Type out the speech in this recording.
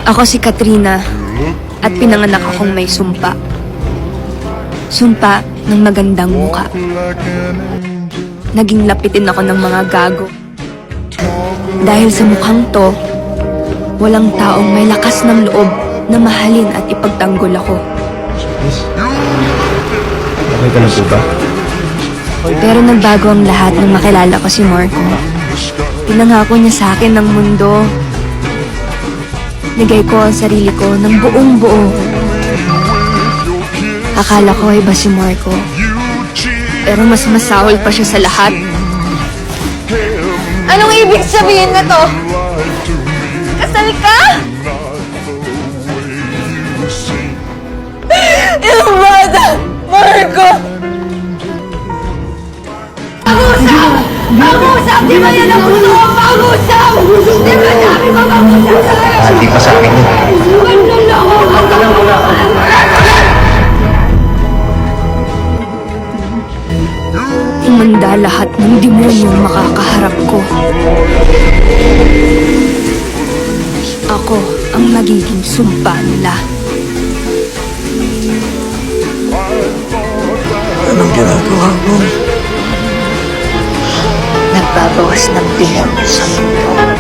Ako si Katrina at pinanganak akong may sumpa. Sumpa ng magandang muka. Naging lapitin ako ng mga gago. Dahil sa mukhang to, walang taong may lakas ng loob na mahalin at ipagtanggol ako. Okay ka na po ba? Pero nagbago ang lahat nang makilala ko si Marco. Pinangako niya sa akin ng mundo. Nigay ko ang sarili ko ng buong buo. Akala ko iba si Marco. Pero mas masahol pa siya sa lahat. Anong ibig sabihin na to? Kasal ka? Yung bata! Marco! Pag-usap! Pag-usap! Di ba yan ang gusto ko? Pag-usap! Di ba sabi ko pag-usap sa kayo? Hindi pa sa akin yun. Manloloko ka! Imanda lahat ng demonyong makakaharap ko. Ako ang magiging sumpa nila. Anong ginagawa mo? Nagbabawas ng demonyo sa mundo.